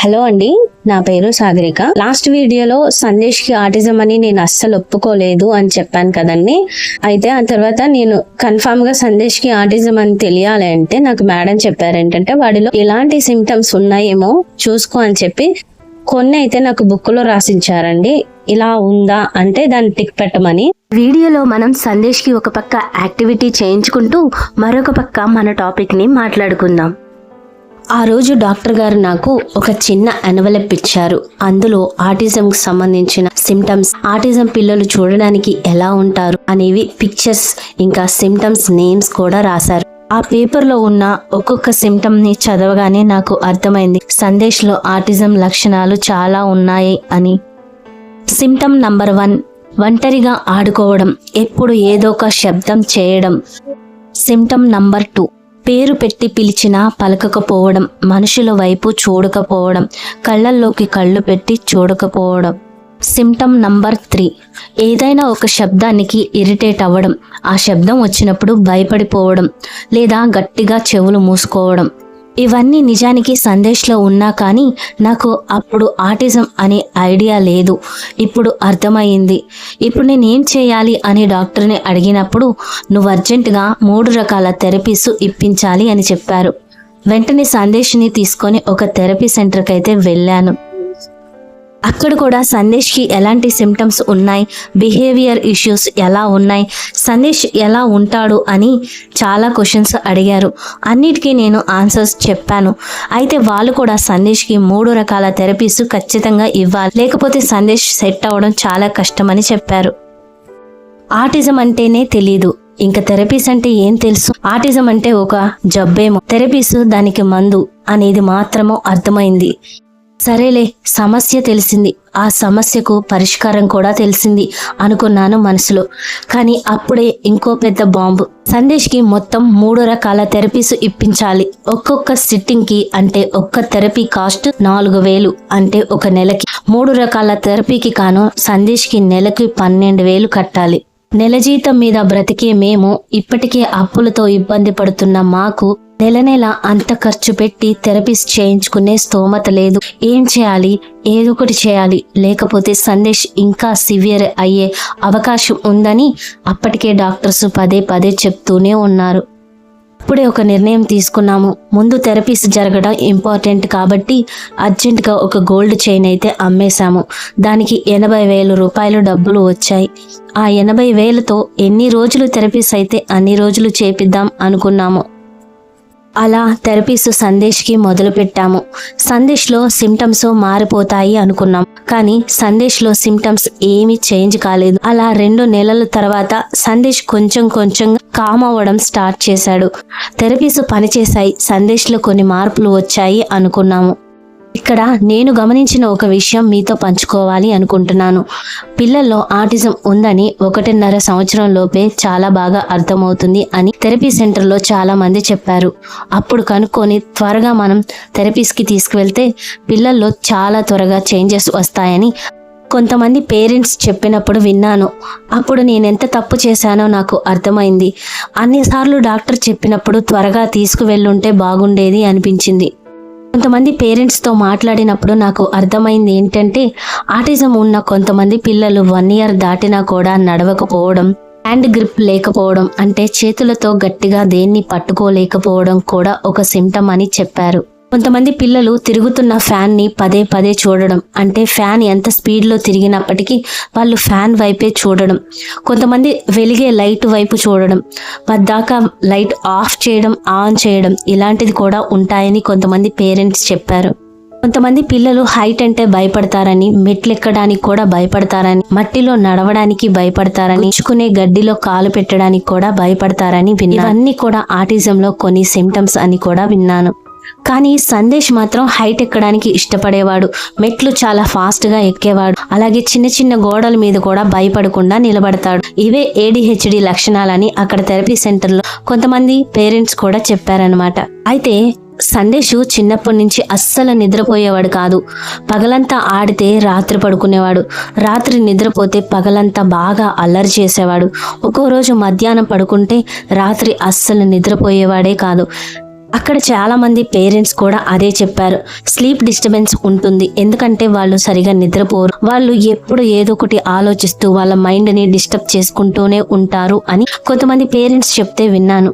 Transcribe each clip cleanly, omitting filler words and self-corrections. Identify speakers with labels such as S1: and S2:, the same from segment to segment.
S1: Hello అండి, నా పేరు సాగరిక. లాస్ట్ వీడియోలో సందేశ్ కి ఆటిజం అని నేను అస్సలు ఒప్పుకోలేదు అని చెప్పాను కదండి. అయితే ఆ తర్వాత నేను కన్ఫామ్ గా సందేశ్ కి ఆటిజం అని తెలియాలి అంటే నాకు మేడం చెప్పారు ఏంటంటే వాడిలో ఇలాంటి సిమ్టమ్స్ ఉన్నాయేమో చూసుకో అని చెప్పి కొన్ని అయితే నాకు బుక్ లో రాసించారండి. ఇలా ఉందా అంటే దాన్ని టిక్ పెట్టమని.
S2: వీడియోలో మనం సందేశ్ కి ఒక పక్క యాక్టివిటీ చేయించుకుంటూ మరొక పక్క మన టాపిక్ ని మాట్లాడుకుందాం.
S1: ఆ రోజు డాక్టర్ గారు నాకు ఒక చిన్న ఎన్వలప్ ఇచ్చారు. అందులో ఆటిజంకి సంబంధించిన సిమ్టమ్స్, ఆటిజం పిల్లలు చూడడానికి ఎలా ఉంటారు అనేవి పిక్చర్స్, ఇంకా సిమ్టమ్స్ నేమ్స్ కూడా రాశారు. ఆ పేపర్ లో ఉన్న ఒక్కొక్క సిమ్టమ్ ని చదవగానే నాకు అర్థమైంది సందేశ్ లో ఆటిజం లక్షణాలు చాలా ఉన్నాయి అని. సిమ్టమ్ నంబర్ 1, ఒంటరిగా ఆడుకోవడం, ఎప్పుడు ఏదో ఒక శబ్దం చేయడం. సిమ్టమ్ నంబర్ 2, పేరు పెట్టి పిలిచినా పలకకపోవడం, మనుషుల వైపు చూడకపోవడం, కళ్ళల్లోకి కళ్ళు పెట్టి చూడకపోవడం. సిమ్టమ్ నంబర్ 3, ఏదైనా ఒక శబ్దానికి ఇరిటేట్ అవ్వడం, ఆ శబ్దం వచ్చినప్పుడు భయపడిపోవడం లేదా గట్టిగా చెవులు మూసుకోవడం. ఇవన్నీ నిజానికి సందేశ్లో ఉన్నా కానీ నాకు అప్పుడు ఆటిజం అనే ఐడియా లేదు. ఇప్పుడు అర్థమైంది. ఇప్పుడు నేనేం చేయాలి అని డాక్టర్ని అడిగినప్పుడు నువ్వు అర్జెంటుగా 3 రకాల థెరపీస్ ఇప్పించాలి అని చెప్పారు. వెంటనే సందేశ్ని తీసుకొని ఒక థెరపీ సెంటర్కి అయితే వెళ్ళాను. అక్కడ కూడా సందేశ్కి ఎలాంటి సిమ్టమ్స్ ఉన్నాయి, బిహేవియర్ ఇష్యూస్ ఎలా ఉన్నాయి, సందేశ్ ఎలా ఉంటాడు అని చాలా క్వశ్చన్స్ అడిగారు. అన్నిటికీ నేను ఆన్సర్స్ చెప్పాను. అయితే వాళ్ళు కూడా సందేశ్కి 3 రకాల థెరపీస్ ఖచ్చితంగా ఇవ్వాలి, లేకపోతే సందేశ్ సెట్ అవ్వడం చాలా కష్టమని చెప్పారు. ఆటిజం అంటేనే తెలీదు, ఇంకా థెరపీస్ అంటే ఏం తెలుసు. ఆటిజం అంటే ఒక జబ్బేమో, థెరపీస్ దానికి మందు అనేది మాత్రమో అర్థమైంది. సరేలే, సమస్య తెలిసింది, ఆ సమస్యకు పరిష్కారం కూడా తెలిసింది అనుకున్నాను మనసులో. కానీ అప్పుడే ఇంకో పెద్ద బాంబు. సందేశ్కి మొత్తం 3 రకాల థెరపీస్ ఇప్పించాలి. ఒక్కొక్క సిట్టింగ్కి అంటే ఒక్క థెరపీ కాస్ట్ 4,000, అంటే ఒక నెలకి. 3 రకాల థెరపీకి కాను సందేశ్కి నెలకి 12,000 కట్టాలి. నెల జీతం మీద బ్రతికే మేము, ఇప్పటికే అప్పులతో ఇబ్బంది పడుతున్న మాకు నెల నెల అంత ఖర్చు పెట్టి థెరపీస్ చేయించుకునే స్తోమత లేదు. ఏం చేయాలి? ఏదో ఒకటి చేయాలి, లేకపోతే సందేశ్ ఇంకా సివియర్ అయ్యే అవకాశం ఉందని అప్పటికే డాక్టర్స్ పదే పదే చెప్తూనే ఉన్నారు. ఇప్పుడే ఒక నిర్ణయం తీసుకున్నాము. ముందు థెరపీస్ జరగడం ఇంపార్టెంట్ కాబట్టి అర్జెంటుగా ఒక గోల్డ్ చైన్ అయితే అమ్మేశాము. దానికి 80,000 రూపాయలు డబ్బులు వచ్చాయి. ఆ 80,000తో ఎన్ని రోజులు థెరపీస్ అయితే అన్ని రోజులు చేపిద్దాం అనుకున్నాము. అలా థెరపీస్ సందేశ్కి మొదలు పెట్టాము. సందేశ్లో సిమ్టమ్స్ మారిపోతాయి అనుకున్నాం, కానీ సందేశ్లో సిమ్టమ్స్ ఏమీ చేంజ్ కాలేదు. అలా 2 నెలల తర్వాత సందేశ్ కొంచెం కామ్ అవ్వడం స్టార్ట్ చేశాడు. థెరపీస్ పనిచేశాయి, సందేశ్లో కొన్ని మార్పులు వచ్చాయి అనుకున్నాము. ఇక్కడ నేను గమనించిన ఒక విషయం మీతో పంచుకోవాలి అనుకుంటున్నాను. పిల్లల్లో ఆటిజం ఉందని 1.5 సంవత్సరం లోపే చాలా బాగా అర్థమవుతుంది అని థెరపీ సెంటర్లో చాలా మంది చెప్పారు. అప్పుడు కనుక్కొని త్వరగా మనం థెరపీస్కి తీసుకువెళ్తే పిల్లల్లో చాలా త్వరగా చేంజెస్ వస్తాయని కొంతమంది పేరెంట్స్ చెప్పినప్పుడు విన్నాను. అప్పుడు నేనెంత తప్పు చేశానో నాకు అర్థమైంది. అన్నిసార్లు డాక్టర్ చెప్పినప్పుడు త్వరగా తీసుకువెళ్ళుంటే బాగుండేది అనిపించింది. కొంతమంది పేరెంట్స్తో మాట్లాడినప్పుడు నాకు అర్థమైంది ఏంటంటే ఆటిజం ఉన్న కొంతమంది పిల్లలు 1 ఇయర్ దాటినా కూడా నడవకపోవడం, హ్యాండ్ గ్రిప్ లేకపోవడం, అంటే చేతులతో గట్టిగా దేన్ని పట్టుకోలేకపోవడం కూడా ఒక సిమ్టమ్ అని చెప్పారు. కొంతమంది పిల్లలు తిరుగుతున్న ఫ్యాన్ని పదే పదే చూడడం, అంటే ఫ్యాన్ ఎంత స్పీడ్లో తిరిగినప్పటికీ వాళ్ళు ఫ్యాన్ వైపే చూడడం. కొంతమంది వెలిగే లైట్ వైపు చూడడం, పద్దాకా లైట్ ఆఫ్ చేయడం, ఆన్ చేయడం, ఇలాంటిది కూడా ఉంటాయని కొంతమంది పేరెంట్స్ చెప్పారు. కొంతమంది పిల్లలు హైట్ అంటే భయపడతారని, మెట్లెక్కడానికి కూడా భయపడతారని, మట్టిలో నడవడానికి భయపడతారని, ఇచ్చుకునే గడ్డిలో కాలు పెట్టడానికి కూడా భయపడతారని విన్నాను. ఇవన్నీ కూడా ఆటిజంలో కొన్ని సిమ్టమ్స్ అని కూడా విన్నాను. కానీ సందేశ్ మాత్రం హైట్ ఎక్కడానికి ఇష్టపడేవాడు, మెట్లు చాలా ఫాస్ట్గా ఎక్కేవాడు, అలాగే చిన్న చిన్న గోడల మీద కూడా భయపడకుండా నిలబడతాడు. ఇవే ADHD లక్షణాలని అక్కడ థెరపీ సెంటర్లో కొంతమంది పేరెంట్స్ కూడా చెప్పారనమాట. అయితే సందేశ్ చిన్నప్పటి నుంచి అస్సలు నిద్రపోయేవాడు కాదు. పగలంతా ఆడితే రాత్రి పడుకునేవాడు, రాత్రి నిద్రపోతే పగలంతా బాగా అల్లరి చేసేవాడు. ఒక్కో రోజు మధ్యాహ్నం పడుకుంటే రాత్రి అస్సలు నిద్రపోయేవాడే కాదు. అక్కడ చాలా మంది పేరెంట్స్ కూడా అదే చెప్పారు. స్లీప్ డిస్టర్బెన్స్ ఉంటుంది, ఎందుకంటే వాళ్ళు సరిగా నిద్రపోరు, వాళ్ళు ఎప్పుడు ఏదో ఒకటి ఆలోచిస్తూ వాళ్ళ మైండ్ ని డిస్టర్బ్ చేసుకుంటూనే ఉంటారు అని కొంతమంది పేరెంట్స్ చెప్తే విన్నాను.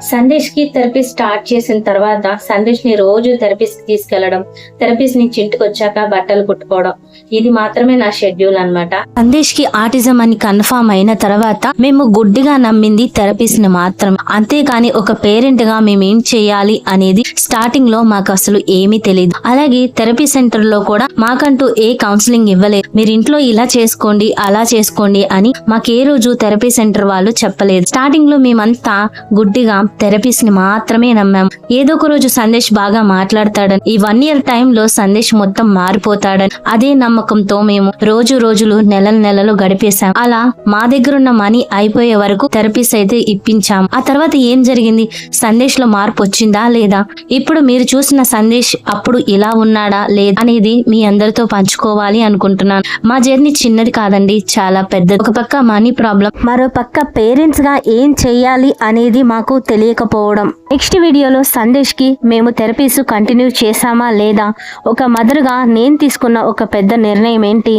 S2: సందేశ్ కి థెరపీ స్టార్ట్ చేసిన తర్వాత సందేశ్ ని రోజు థెరపీస్ట్ తీసుకెళ్లడం, థెరపీస్ట్ నుంచి ఇంటికి వచ్చాక బట్టలు కుట్టుకోవడం, ఇది మాత్రమే నా షెడ్యూల్ అన్నమాట.
S1: సందేశ్ కి ఆటిజం అని కన్ఫర్మ్ అయిన తర్వాత మేము గుడ్డిగా నమ్మింది థెరపీస్ట్ ని మాత్రం, అంతేకాని ఒక పేరెంట్ గా మేమేం చేయాలి అనేది స్టార్టింగ్ లో మాకు అసలు ఏమీ తెలియదు. అలాగే థెరపీ సెంటర్ లో కూడా మాకంటూ ఏ కౌన్సిలింగ్ ఇవ్వలేదు. మీరు ఇంట్లో ఇలా చేసుకోండి అలా చేసుకోండి అని మాకే రోజు థెరపీ సెంటర్ వాళ్ళు చెప్పలేదు. స్టార్టింగ్ లో మేమంతా గుడ్డిగా థెరపీస్ ని మాత్రమే నమ్మాం. ఏదో ఒక రోజు సందేశ్ బాగా మాట్లాడతాడని, ఈ 1 year టైంలో సందేశ్ మొత్తం మారిపోతాడని అదే నమ్మకంతో మేము రోజులు నెలలు గడిపేశాం. అలా మా దగ్గర ఉన్న మనీ అయిపోయే వరకు థెరపీస్ అయితే ఇప్పించాం. ఆ తర్వాత ఏం జరిగింది, సందేశ్ లో మార్పు వచ్చిందా లేదా, ఇప్పుడు మీరు చూసిన సందేశ్ అప్పుడు ఇలా ఉన్నాడా లేదా అనేది మీ అందరితో పంచుకోవాలి అనుకుంటున్నాను. మా జర్నీ చిన్నది కాదండి, చాలా పెద్దది. ఒక పక్క మనీ ప్రాబ్లం,
S2: మరో పక్క పేరెంట్స్ గా ఏం చెయ్యాలి అనేది మాకు తెలియకపోవడం. నెక్స్ట్ వీడియోలో సందేశ్ కి మేము థెరపీస్ కంటిన్యూ చేశామా లేదా, ఒక మదర్ గా నేను తీసుకున్న ఒక పెద్ద నిర్ణయం ఏంటి,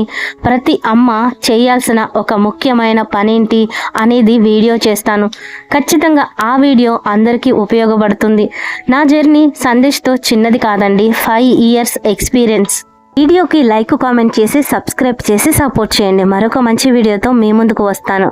S2: ప్రతి అమ్మ చేయాల్సిన ఒక ముఖ్యమైన పనేంటి అనేది వీడియో చేస్తాను. ఖచ్చితంగా ఆ వీడియో అందరికీ ఉపయోగపడుతుంది. నా జర్నీ సందేశ్తో చిన్నది కాదండి, 5 years ఎక్స్పీరియన్స్. వీడియోకి లైక్ కామెంట్ చేసి సబ్స్క్రైబ్ చేసి సపోర్ట్ చేయండి. మరొక మంచి వీడియోతో మీ ముందుకు వస్తాను.